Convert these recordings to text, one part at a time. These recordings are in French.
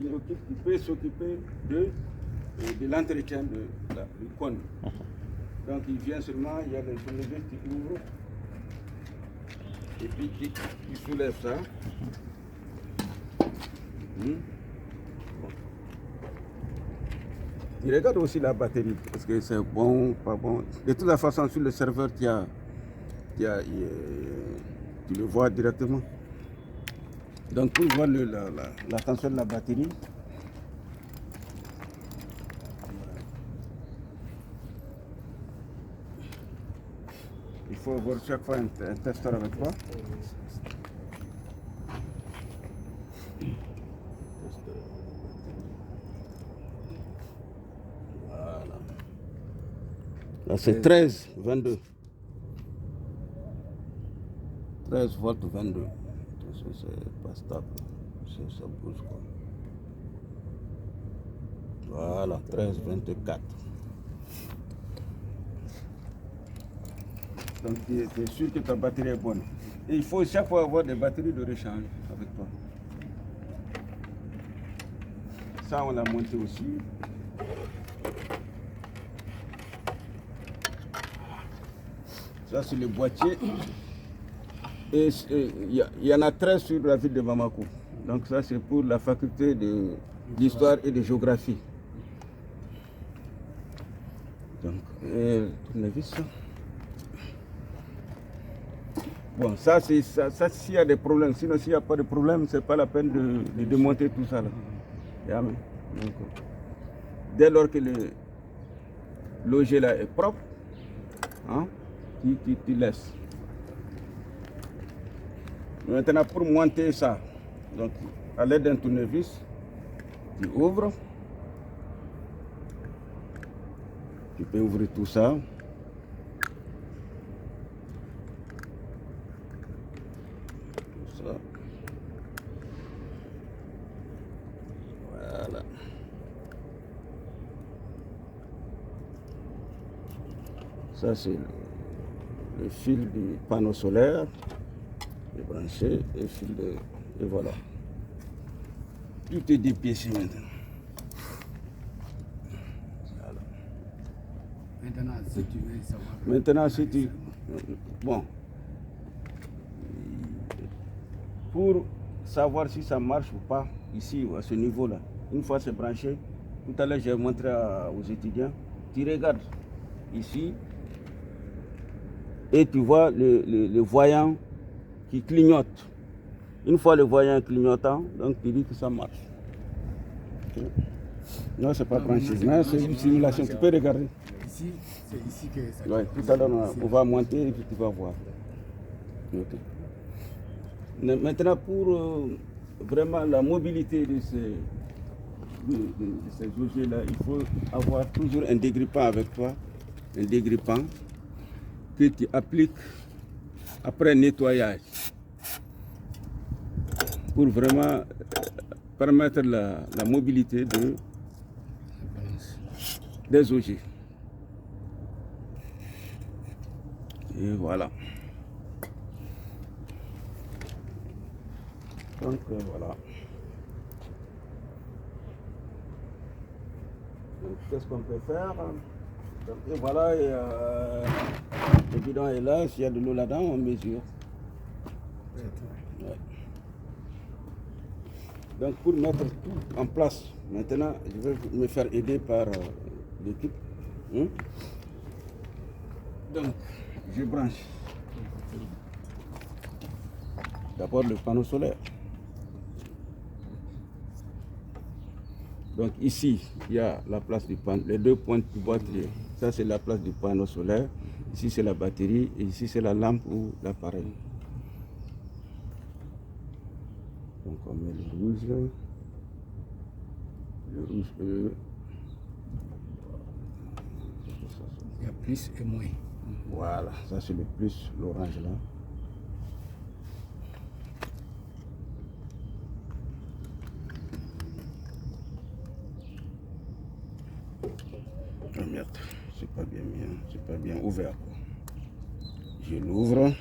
il peut s'occuper de l'entretien du cône. Donc il vient seulement, il y a le tournevis qui ouvre, et puis il soulève ça. Il regarde aussi la batterie, est-ce que c'est bon, pas bon. De toute façon, sur le serveur, tu le vois directement. Donc pour voir la tension de la batterie, il faut avoir chaque fois un testeur avec toi. Voilà. Là c'est 13, 22. 13 volts 22. C'est pas stable. Ça bouge quoi. Voilà, 13, 24. Donc tu es sûr que ta batterie est bonne. Et il faut chaque fois avoir des batteries de rechange avec toi. Ça on l'a monté aussi. Ça c'est le boîtier. Et il y en a 13 sur la ville de Bamako. Donc ça c'est pour la faculté d'histoire et de géographie. Donc, tournevis. Bon, ça s'il y a des problèmes. Sinon, s'il n'y a pas de problème, c'est pas la peine de démonter tout ça là. Donc, dès lors que le logis là est propre, hein, tu laisses. Maintenant, pour monter ça, donc à l'aide d'un tournevis, tu ouvres. Tu peux ouvrir tout ça. Tout ça. Voilà. Ça, c'est le fil du panneau solaire. Branché et fil de... Et voilà. Tout est dépiécé maintenant. Voilà. Maintenant, si tu veux savoir... Maintenant, si tu... Bon. Pour savoir si ça marche ou pas, ici, à ce niveau-là, une fois c'est branché, tout à l'heure j'ai montré aux étudiants, tu regardes ici et tu vois le voyant qui clignote. Une fois le voyant clignotant, donc tu dis que ça marche. Okay. Non, c'est pas branché, mais c'est une simulation, tu peux regarder. Ici, c'est ici que ça... Ouais, tout à l'heure, on va monter et puis tu vas voir. Okay. Maintenant, pour vraiment la mobilité de ces objets-là, il faut avoir toujours un dégrippant avec toi, un dégrippant que tu appliques après nettoyage pour vraiment permettre la mobilité des objets. Et voilà. Donc voilà. Qu'est-ce qu'on peut faire? Donc, et voilà, et, le bidon est là, s'il y a de l'eau là-dedans, on mesure. Ouais. Donc pour mettre tout en place, maintenant je vais me faire aider par l'équipe. Donc je branche d'abord le panneau solaire. Donc ici, il y a la place du panneau, les deux pointes du boîtier. Ça c'est la place du panneau solaire. Ici c'est la batterie et ici c'est la lampe ou l'appareil. Donc on met le rouge E. Il y a plus et moins. Voilà, ça c'est le plus, l'orange là. Oh merde, c'est pas bien ouvert quoi. Je l'ouvre.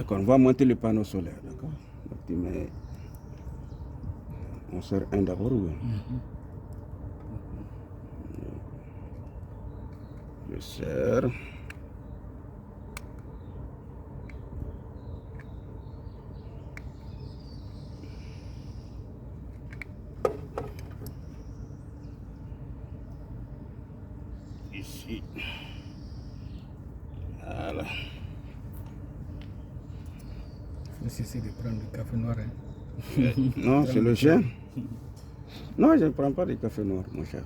D'accord, on va monter le panneau solaire, d'accord. Donc tu mets... On sort un d'abord, oui. Je serre. Ici. Voilà. Il faut cesser de prendre du café noir. Hein. Non, c'est le chien. Non, je ne prends pas de café noir, mon cher.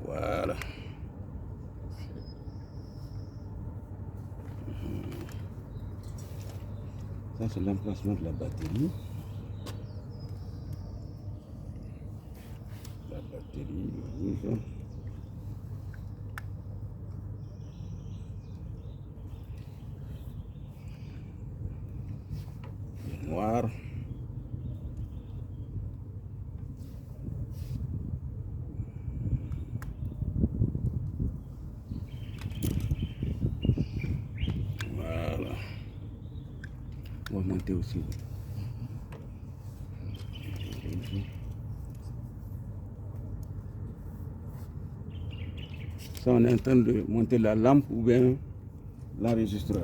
Voilà. Ça, c'est l'emplacement de la batterie. La batterie, oui, ça. Le noir. Voilà. On va monter aussi. Ça, on est en train de monter la lampe ou bien l'enregistreur.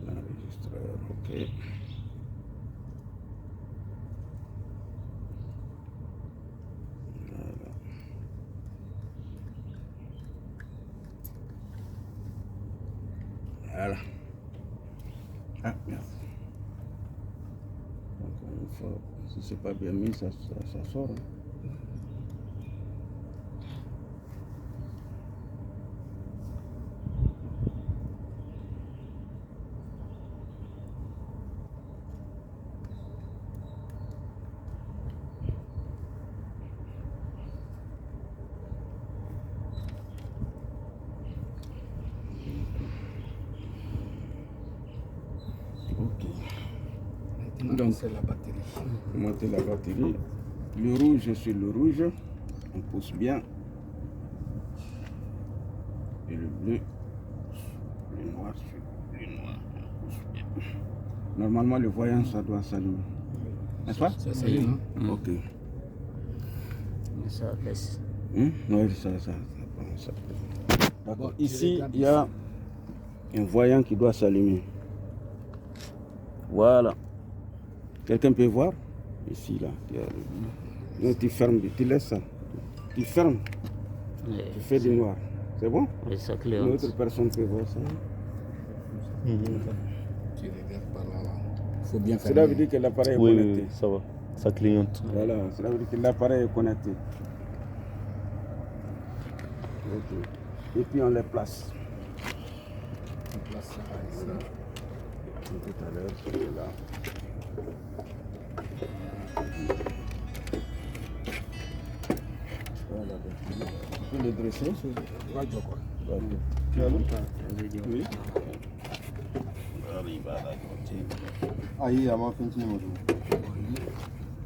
L'enregistreur, ok. Voilà. Voilà. Ah, merde. Donc, une fois, si c'est pas bien mis, ça sort. Hein. Donc c'est la batterie. Monter la batterie. Le rouge sur le rouge. On pousse bien. Et le bleu. Le noir sur le noir. On pousse bien. Normalement, le voyant, ça doit s'allumer. N'est-ce pas? Ça s'allume. Hein? Ok. Mais ça laisse. Oui, ça prend ça. D'accord. Ici, il y a un voyant qui doit s'allumer. Voilà. Quelqu'un peut voir? Ici, là. Non, tu fermes, tu laisses ça. Tu fermes, tu fais du noir. C'est bon? Oui, ça Une clignote. autre personne peut voir ça. Tu regardes par là. Il faut bien faire. Cela veut dire que l'appareil est Oui, connecté. oui, ça va. Ça clignote. Voilà, cela veut dire que l'appareil est connecté. Ok. Et puis on les place. On place ça ici. Tout à l'heure, celui-là. Voilà, tu peux le dresser. Radio quoi. Tu as l'eau? Oui. Oui. Arrive à la côté. Aí, a máquina tinha moto.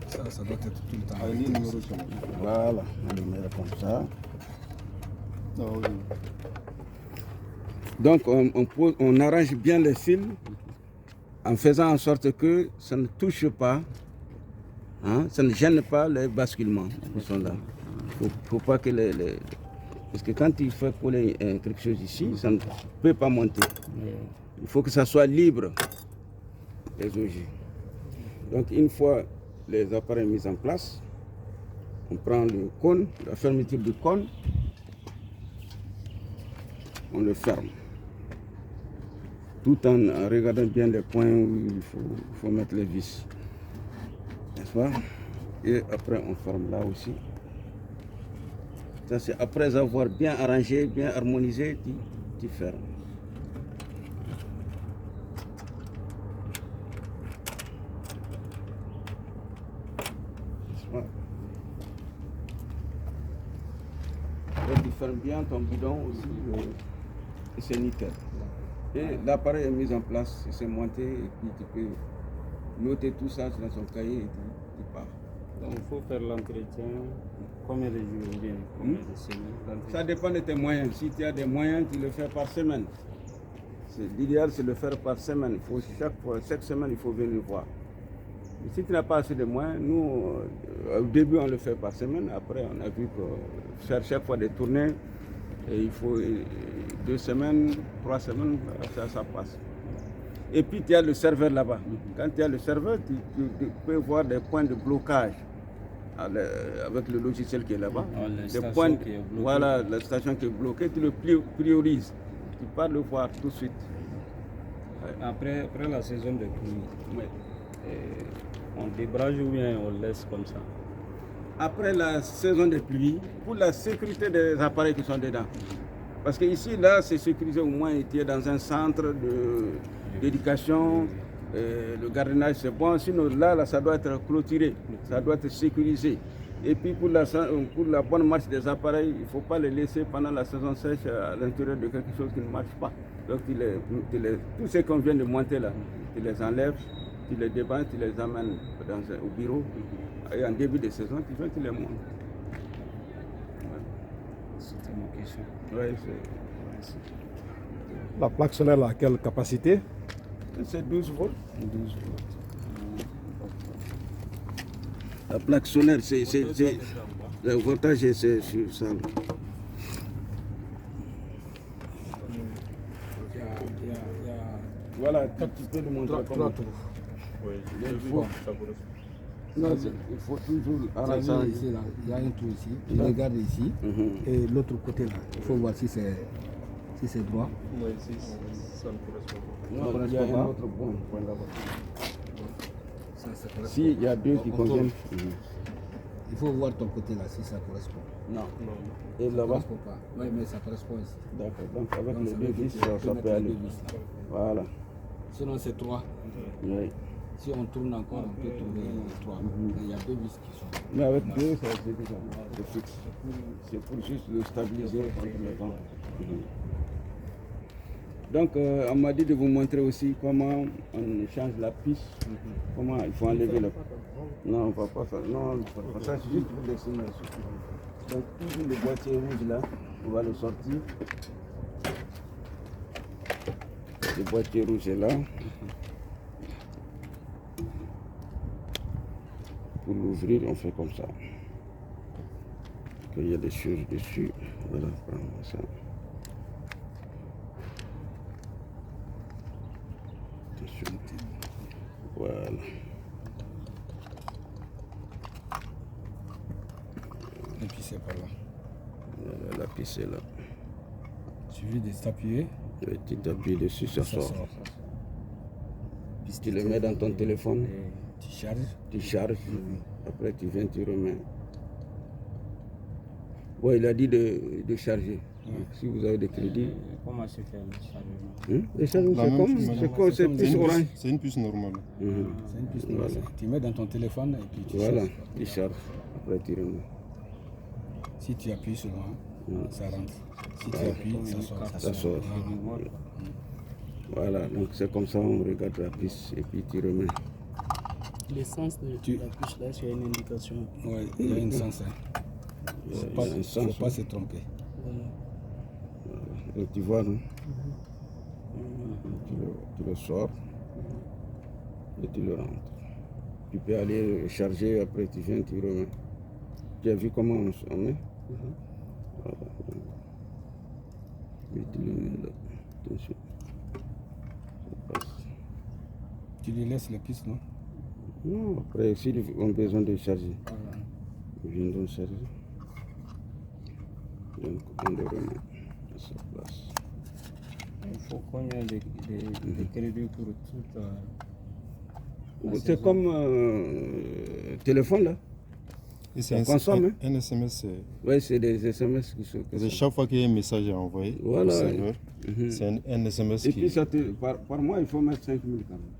Ça doit être tout le temps. Aí, nem número chama. Voilà, on le met comme ça. Não, oui. Donc on arrange bien les fils en faisant en sorte que ça ne touche pas, hein, ça ne gêne pas les basculements qui sont là. Il ne faut pas que Parce que quand il faut coller quelque chose ici, ça ne peut pas monter. Il faut que ça soit libre, les ogives. Donc une fois les appareils mis en place, on prend le cône, la fermeture du cône, on le ferme. Tout en regardant bien les points où il faut mettre les vis. N'est-ce pas? Et après on ferme là aussi. Ça c'est après avoir bien arrangé, bien harmonisé, tu fermes. N'est-ce pas? Et tu fermes bien ton bidon aussi. Et c'est nickel. Et l'appareil est mis en place, c'est monté, et puis tu peux noter tout ça dans son cahier et tu pars. Donc il faut faire l'entretien combien de jours ou bien combien de semaines? Ça dépend de tes moyens. Si tu as des moyens, tu le fais par semaine. L'idéal, c'est de le faire par semaine. Il faut chaque semaine, il faut venir voir. Mais si tu n'as pas assez de moyens, nous, au début, on le fait par semaine. Après, on a vu que faire chaque fois des tournées, et il faut 2 semaines, 3 semaines, ça passe. Et puis, tu as le serveur là-bas. Quand tu as le serveur, tu peux voir des points de blocage avec le logiciel qui est là-bas. Voilà, la station qui est bloquée, tu le priorises. Tu pars le voir tout de suite. Ouais. Après la saison de pluie, on débrage ou bien on laisse comme ça? Après la saison de pluie, pour la sécurité des appareils qui sont dedans. Parce que ici, là, c'est sécurisé au moins, tu es dans un centre d'éducation, le gardiennage c'est bon, sinon là, ça doit être clôturé, ça doit être sécurisé. Et puis pour la bonne marche des appareils, il ne faut pas les laisser pendant la saison sèche à l'intérieur de quelque chose qui ne marche pas. Donc tous ceux qu'on vient de monter là, tu les enlèves, tu les débandes, tu les amènes au bureau. Et en début de saison, tu viens, tu les montes. C'était ma question. Ouais, La plaque solaire a quelle capacité? c'est 12 volts. 12 volts. La plaque solaire, le voltage, c'est sur ça. Voilà, quand tu peux le montrer comment. Oui, Non, il faut toujours arranger. Ici, là, il y a un trou ici. Tu regardes ici et l'autre côté là. Il faut voir si c'est droit. Oui, si ça ne correspond pas. Non, il y a un autre point là-bas. Ça correspond. Si, il y a deux qui conviennent. Il faut voir ton côté là si ça correspond. Non. Non. Et Ça là-bas? correspond pas. Oui, mais ça correspond ici. D'accord. Donc avec Donc, les ça deux veut dire vis, que tu ça peux peut mettre aller. les deux vis là. Voilà. Sinon c'est 3. Oui. Si on tourne encore, on peut trouver 3. Il y a 2 vis qui sont. Mais avec deux, ça c'est déjà c'est fixe. C'est pour juste le stabiliser entre les temps. Donc, on m'a dit de vous montrer aussi comment on change la piste, comment il faut enlever le... Non, on ne va pas faire. Non, ça c'est juste pour dessiner. Donc, toujours le boîtier rouge là, on va le sortir. Le boîtier rouge est là. Pour l'ouvrir, on fait comme ça. Il y a des choses dessus. Voilà, prends ça. Attention. Voilà. Et puis c'est par là. Voilà, la piste est là. Il suffit de s'appuyer. Et tu t'appuies dessus, ça sort. Puis Tu le mets dans ton téléphone, tu charges. tu charges, après tu viens, tu remets. Ouais, il a dit de charger. Donc, si vous avez des crédits. Comment se fait le chargement? Le chargement, c'est plus orange. C'est une puce normale. C'est une puce normale. Tu mets dans ton téléphone et puis tu Voilà, charges. tu charges, après tu remets. Si tu appuies sur ça rentre. Si tu appuies, Ça sort. Voilà, donc c'est comme ça, on regarde la piste et puis tu remets. L'essence de la puce là, c'est une indication. Oui, il y a une sens. Il ne faut pas se tromper. Et tu vois, non? Tu le sors et tu le rentres. Tu peux aller charger, après tu viens, tu remets. Tu as vu comment on met? Voilà. Et tu le mets là. Attention. Ça passe. Tu lui laisses la piste, non? Non, après, si on a besoin de charger, ils viendront charger. Donc, on le remet à sa place. Il faut combien de crédits pour toute C'est comme téléphone là. Et Ça c'est consomme, un SMS. Oui, c'est des SMS qui sont. Chaque fois qu'il y a un message à envoyer Voilà. au serveur, c'est un SMS Et qui. puis, par mois, il faut mettre 5 000 quand même.